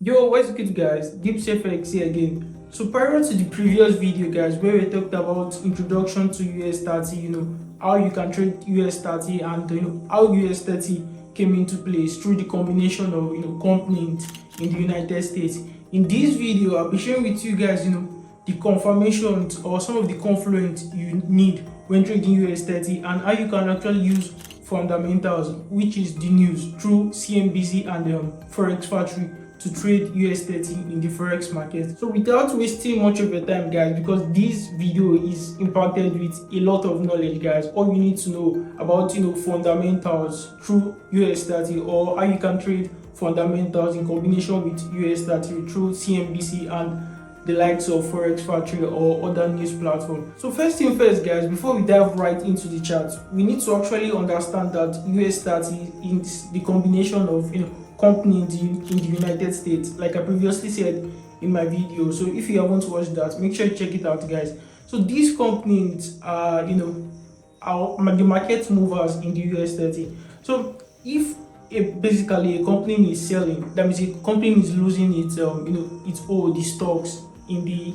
Yo, what's good guys? Deep FX here again. So prior to the previous video guys where we talked about introduction to US30, how you can trade US30 and how US30 came into place through the combination of companies in the United States. In this video, I'll be sharing with you guys the confirmations or some of the confluence you need when trading US30 and how you can actually use fundamentals, which is the news, through CNBC and Forex Factory to trade US30 in the forex market. So without wasting much of your time guys, because this video is impacted with a lot of knowledge guys, all you need to know about fundamentals through US30 or how you can trade fundamentals in combination with US30 through CNBC and the likes of Forex Factory or other news platforms. So first thing first guys, before we dive right into the chart, we need to actually understand that US30 is the combination of company in the United States, like I previously said in my video. So if you haven't watched that, make sure you check it out guys. So these companies are are the market movers in the US30. So if basically a company is selling, that means a company is losing its all the stocks in the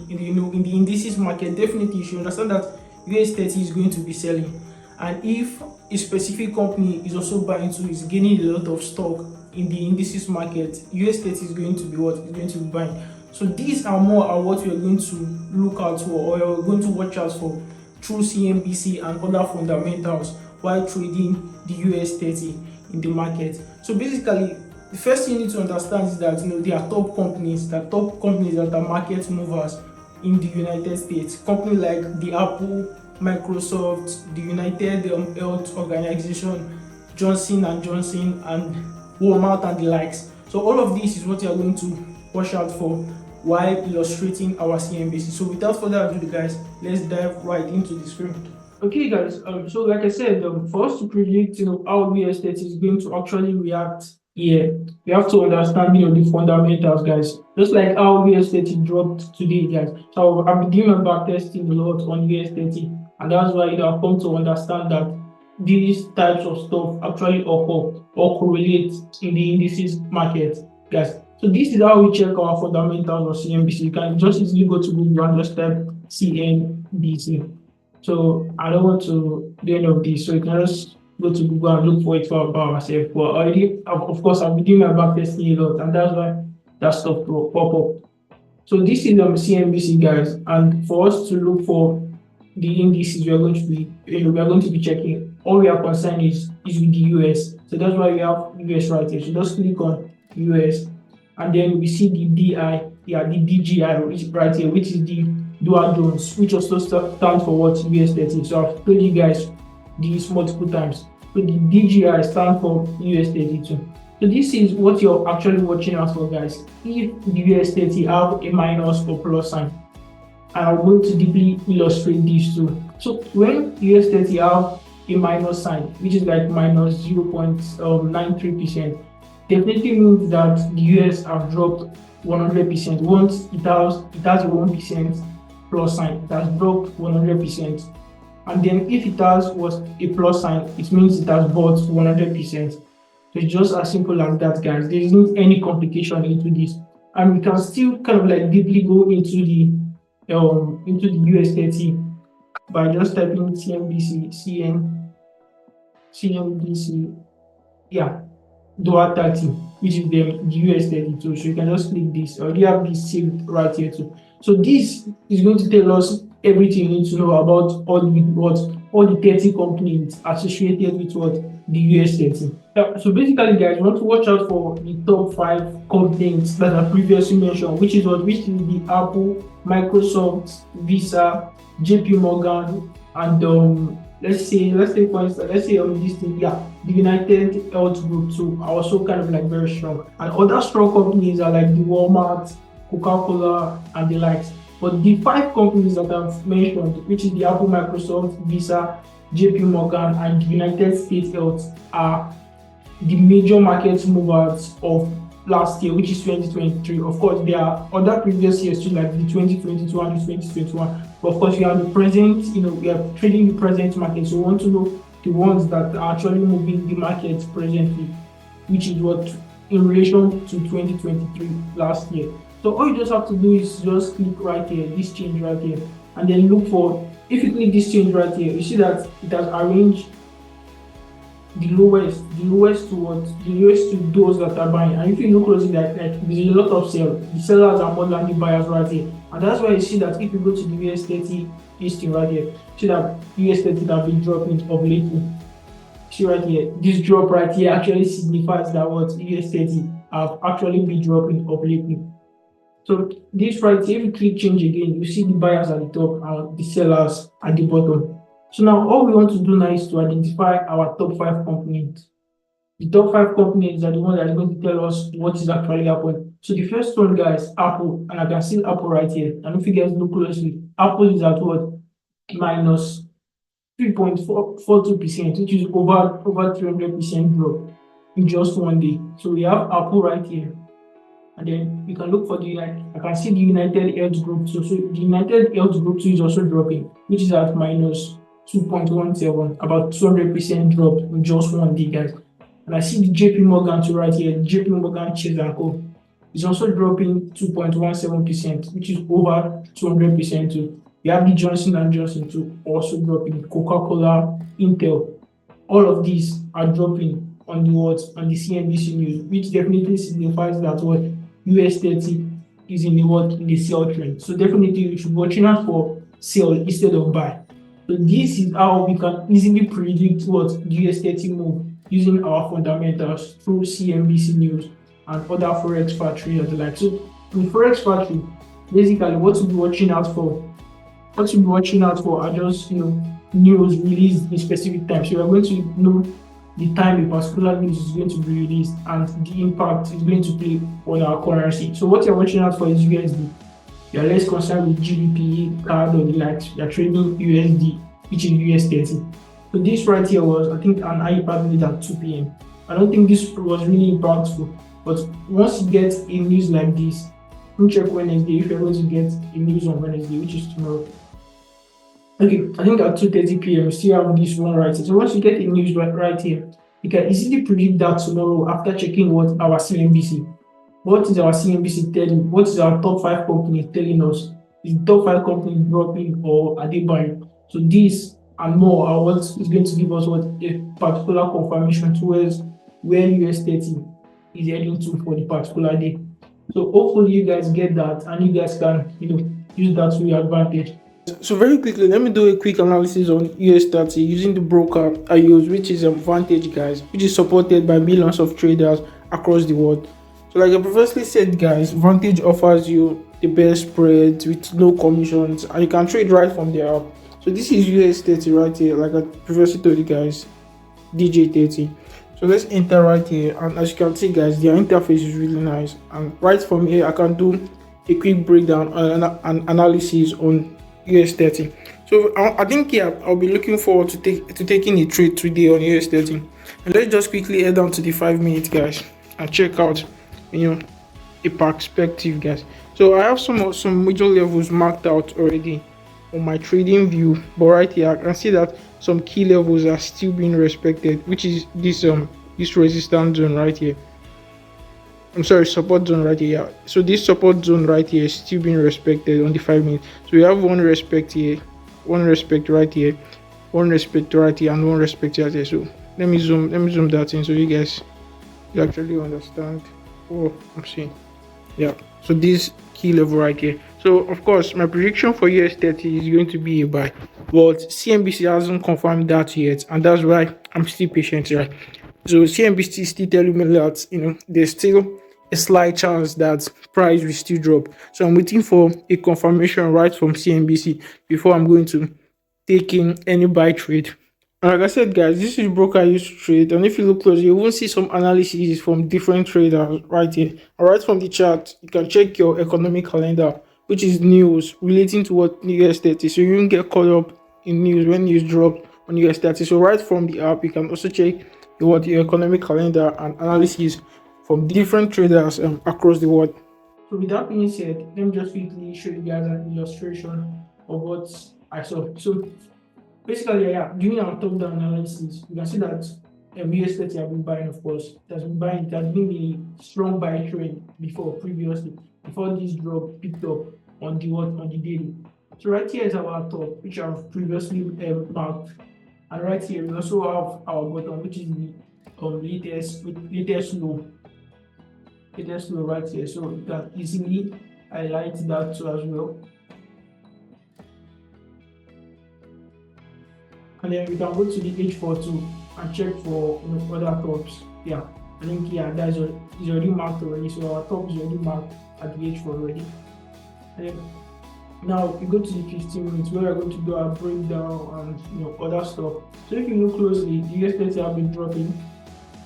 indices market, definitely you should understand that US30 is going to be selling. And if a specific company is also buying, so is gaining a lot of stock in the indices market, US30 is going to be what is going to be buying. So these are more are what we are going to look out for, or we're going to watch out for through CNBC and other fundamentals while trading the US30 in the market. So basically, the first thing you need to understand is that there are top companies that are market movers in the United States. Companies like the Apple, Microsoft, the United Health Organization, Johnson and Johnson, and Walmart and the likes. So all of this is what you are going to watch out for while illustrating our CNBC. So without further ado guys, let's dive right into the screen. Okay guys, so like I said, for us to predict how US30 is going to actually react here, we have to understand the fundamentals guys. Just like how US30 dropped today guys. So I've been doing my back testing a lot on US30, and that's why I've come to understand that these types of stuff actually occur or correlate in the indices market guys. So this is how we check our fundamentals of CNBC. You can just easily go to Google and just type CNBC. So I don't want to do any of this, so you can just go to Google and look for it for ourselves. But already, of course, I've been doing my back testing a lot, and that's why that stuff will pop up. So this is CNBC guys, and for us to look for the indices, we are going to be checking. All we are concerned is with the US. So that's why we have US right here. So just click on US, and then we see the DI, the DGI, which is right here, which is the Dow Jones, which also stands for what? US30. So I've told you guys this multiple times. So the DGI stands for US32. So this is what you're actually watching out for guys. If the US30 have a minus or plus sign, and I'm going to deeply illustrate these too. So when US30 have a minus sign, which is like minus 0.93%, definitely means that the US have dropped 100%. Once it has a 1% plus sign, it has dropped 100%. And then if it has was a plus sign, it means it has bought 100%. So it's just as simple as that guys. There isn't any complication into this, and we can still kind of like deeply go into the US30 by just typing CNBC, yeah, Dow 30, which is the US32. So you can just click this, or you have this saved right here too. So this is going to tell us everything you need to know about all the 30 companies associated with the US30. So basically guys, you want to watch out for the top 5 companies that I previously mentioned, which is the Apple, Microsoft, Visa, JP Morgan, and let's say for instance, this thing, the United Health Group too are also kind of like very strong. And other strong companies are like the Walmart, Coca-Cola, and the likes. But the 5 companies that I've mentioned, which is the Apple, Microsoft, Visa, JP Morgan, and the United States Health, are the major market movers of last year, which is 2023. Of course, there are other previous years too, like the 2022 and the 2021. But of course, we have the present, we are trading the present market. So we want to know the ones that are actually moving the market presently, which is what in relation to 2023 last year. So all you just have to do is just click right here, this change right here, and then look for, if you click this change right here, you see that it has arranged the lowest to what, the lowest to those that are buying. And if you look closely, like there's a lot of sell. The sellers are more than the buyers right here, and that's why you see that if you go to the US30 listing right here, see that US30 have been dropping of lately. See right here, this drop right here actually signifies that what US30 have actually been dropping of lately. So this right here, if you click change again, you see the buyers at the top and the sellers at the bottom. So now all we want to do now is to identify our top 5 components. The top 5 components are the ones that are going to tell us what is actually happening. So the first one, guys, Apple, and I can see Apple right here. And if you guys look closely, Apple is at what? Minus 3.42%, which is over 300% drop in just one day. So we have Apple right here. And then you can look for the, like, I can see the United Health Group. So the United Health Group 2 is also dropping, which is at minus 2.17, about 200% drop in just one day, guys. And I see the JP Morgan 2 right here, JP Morgan Chase and Co. is also dropping 2.17%, which is over 200% too. We have the Johnson and Johnson 2 also dropping, Coca-Cola, Intel. All of these are dropping on the what, on the CNBC news, which definitely signifies that what US30 is in the what, in the sell trend. So definitely you should be watching out for sell instead of buy. So this is how we can easily predict what the US30 move using our fundamentals through CNBC news and other forex factory and the like. So in forex factory, basically what to be watching out for. What to be watching out for are just news released in specific times. So you are going to know the time a particular news is going to be released and the impact is going to play on our currency. So what you're watching out for is USD. You're less concerned with GBP, CAD or the likes. You're trading USD, which is US30. So this right here was, I think, an high impact at 2 p.m. I don't think this was really impactful, but once you get a news like this, you check Wednesday if you're going to get a news on Wednesday, which is tomorrow. Okay, I think at 2:30 p.m. we still have this one right here. So once you get a news right here, you can easily predict that tomorrow after checking what our CNBC. What is our CNBC telling? What is our top 5 companies telling us? Is the top 5 companies dropping or are they buying? So this and more are what is going to give us what a particular confirmation towards where US30 is heading to for the particular day. So hopefully you guys get that and you guys can use that to your advantage. So very quickly, let me do a quick analysis on US30 using the broker I use, which is Vantage, guys, which is supported by millions of traders across the world. So like I previously said, guys, Vantage offers you the best spreads with no commissions and you can trade right from the app. So this is US30 right here, like I previously told you guys, DJ30. So let's enter right here, and as you can see, guys, their interface is really nice. And right from here, I can do a quick breakdown and analysis on US30. So I think I'll be looking forward to taking a trade today on US30. And let's just quickly head down to the 5 minutes, guys, and check out a perspective, guys. So I have some major levels marked out already on my trading view, but right here I can see that some key levels are still being respected, which is this resistance zone right here. I'm sorry, support zone right here. Yeah. So this support zone right here is still being respected on the 5 minutes. So we have one respect here, one respect right here, one respect right here, and one respect right here. So let me zoom that in so you guys actually understand what I'm saying. Yeah. So this key level right here. So of course my prediction for US30 is going to be a buy, but CNBC hasn't confirmed that yet, and that's why I'm still patient, right? So CNBC is still telling me that there's still a slight chance that price will still drop. So I'm waiting for a confirmation right from CNBC before I'm going to take in any buy trade. And like I said, guys, this is broker use trade, and if you look closely, you will see some analysis from different traders right here. And right from the chart, you can check your economic calendar, which is news relating to what US30. So you don't get caught up in news when news drop on US30. So right from the app, you can also check your economic calendar and analysis from different traders across the world. So with that being said, let me just quickly show you guys an illustration of what I saw. So basically, yeah, doing our top-down analysis, you can see that US30 have been buying, of course. It has been buying. It has been a strong buy trend before this drop picked up on the daily. So right here is our top, which I've previously marked, and right here we also have our bottom, which is the latest low right here. So you can easily highlight that too as well. And then we can go to the H42 and check for other tops. Yeah, I think that is already marked already. So our top is already marked at the H4 already. And then now we go to the 15 minutes where we're going to do our breakdown and other stuff. So if you look closely, the US30 have been dropping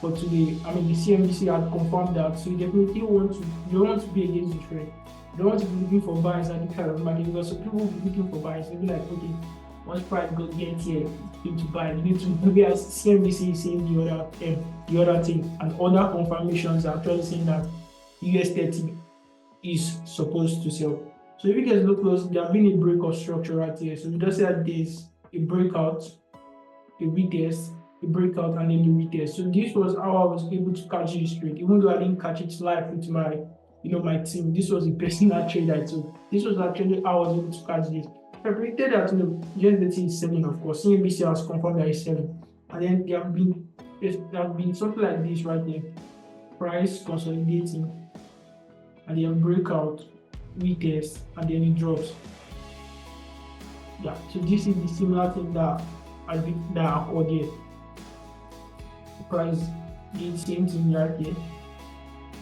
for today. I mean the CNBC had confirmed that. So you definitely you don't want to be against the trend. You don't want to be looking for buys at the kind of market, because some people will be looking for buys. They'll be like, okay, once price goes get here, you need to buy. You need to, maybe as CNBC is saying the other thing, and other confirmations are actually saying that US30 is supposed to sell. So if you guys look close, there have been a break of structure right here. So we just say that there's a breakout, a retest, a breakout, and then a retest. So this was how I was able to catch this trade, even though I didn't catch it live with my my team. This was the personal trade I took. This was actually how I was able to catch this. I predicted that USDT is selling, of course. CNBC has confirmed that it's selling. And then there have been something like this right here. Price consolidating, and then breakout, retest, and then it drops. Yeah, so this is the similar thing that occurred here. Price did the same thing right here,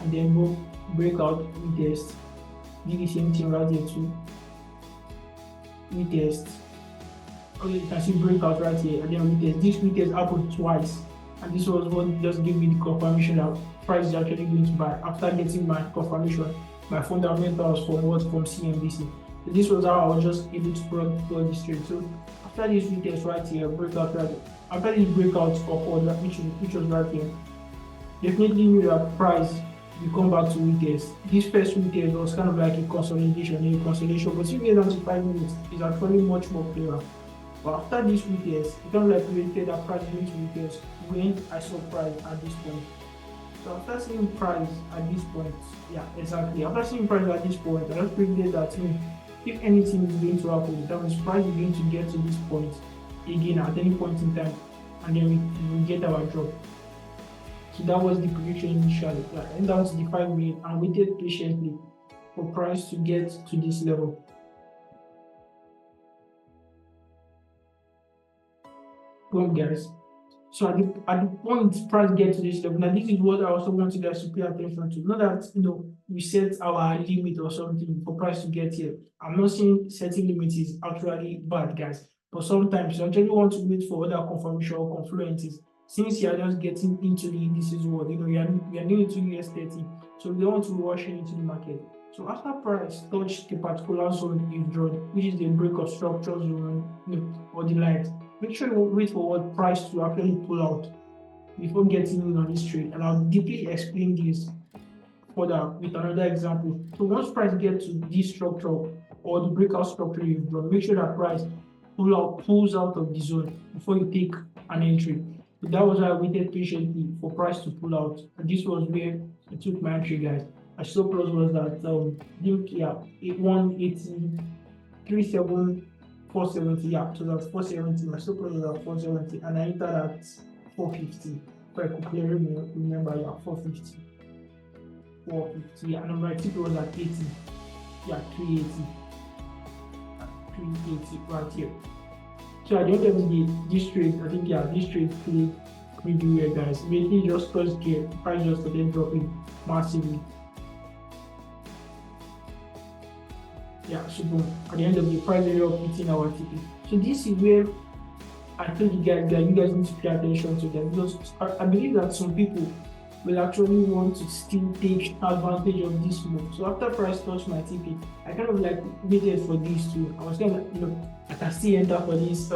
and then go breakout, retest, did the same thing right here too. Retest. Okay, you can see breakout right here, and then retest. This retest happened twice, and this was what just gave me the confirmation that price is actually going to buy. After getting my confirmation, my fundamentals from CNBC. So this was how I was just able to plug this trade. So after this retest right here, breakout right here, after this breakout occurred, which was right here, definitely knew that price will come back to retest. This first retest was kind of like a consolidation, but if you get down to 5 minutes, it's actually much more clearer. But after this retest, it kind of like predicted that price is going to retest when I saw price at this point. So after seeing price at this point, yeah, exactly. After seeing price at this point, I just predicted that if anything is going to happen, that means price is going to get to this point again at any point in time, and then we will get our drop. So that was the prediction initially. I went down to the 5 minute and waited patiently for price to get to this level. Boom, guys. So at the point price get to this level, now this is what I also want you guys to pay attention to. Not that we set our limit or something for price to get here. I'm not saying setting limits is actually bad, guys. But sometimes you actually want to wait for other confirmation or confluences. Since you are just getting into the indices world, you are new to US30, so we don't want to rush into the market. So after price touch the particular zone you've drawn, which is the break of structure zone, or the light, make sure you wait for what price to actually pull out before getting in on this trade. And I'll deeply explain this further with another example. So once price gets to this structure or the breakout structure you've drawn, make sure that price pulls out of the zone before you take an entry. So that was why I waited patiently for price to pull out, and this was where I took my entry, guys. My stop loss was at 180, 470, yeah, so that's 470. My stop loss was at 470, and I entered at 450. If I could clearly remember, 450, and my tip was at 80, 380 right here. So at the end of the day, this trade, I think, this trade played pretty well, guys. Immediately just first gear, price just started dropping massively. Yeah, so boom. At the end of the price area of hitting our TP. So this is where I told you guys that you guys need to pay attention to them, because I believe that some people will actually want to still take advantage of this move. So after price touched my TP, I kind of like waited for these two. I was kind of, I can still enter for this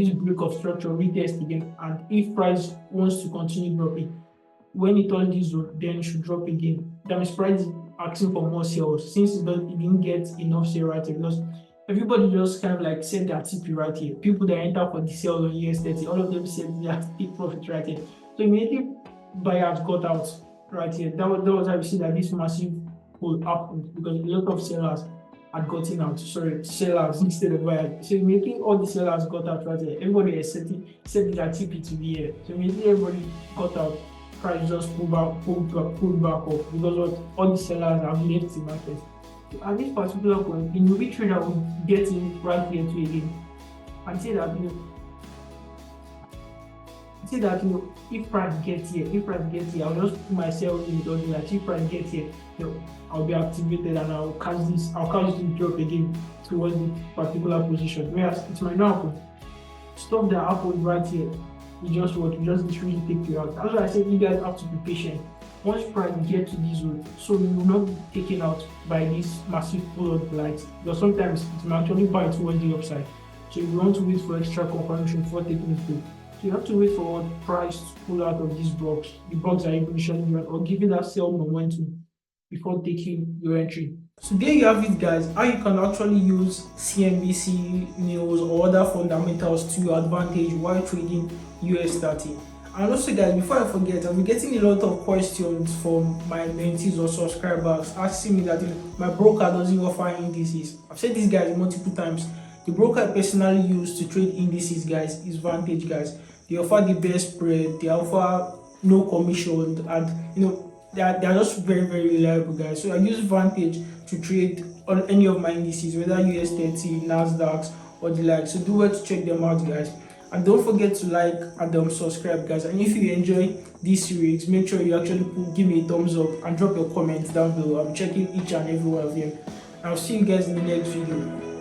break of structure, retest again, and if price wants to continue dropping, when it touches this zone, then it should drop again. That means price is asking for more sales since it didn't get enough sale right here, because everybody just kind of like said their TP right here. People that enter for the sale on US30, all of them said their take profit right here. So immediately buyers got out right here. That was how you see that this massive pull happened, because a lot of sellers had gotten out. Sorry, sellers instead of buyers. So immediately all the sellers got out right here. Everybody said their TP to be here. So immediately everybody got out. Price just pulled back up, because what, all the sellers have left the market. At this particular point, the movie trader will get in right here to again and say that if price gets here, I'll just put myself in the order that if price gets here, I'll be activated and I'll catch this to drop again towards the particular position. Whereas it might not happen. Stuff that happened right here, you just literally take you out. That's why I said you guys have to be patient. Once price get to this zone, so you will not be taken out by this massive pull of lights, because sometimes it may actually buy towards the upside. So you want to wait for extra confirmation before taking it through. So you have to wait for what price to pull out of these blocks, the blocks that you initially given, or give you that sell momentum before taking your entry. So there you have it, guys, how you can actually use CNBC news or other fundamentals to your advantage while trading US30. And also, guys, before I forget, I've been getting a lot of questions from my mentees or subscribers asking me that my broker doesn't offer indices. I've said this, guys, multiple times. The broker I personally use to trade indices, guys, is Vantage, guys. They offer the best spread, they offer no commission, and they're just very, very reliable, guys. So I use Vantage to trade on any of my indices, whether US30, Nasdaq, or the like. So do well to check them out, guys. And don't forget to like and subscribe, guys. And if you enjoy this series, make sure you actually give me a thumbs up and drop your comments down below. I'm checking each and every one of them. I'll see you guys in the next video.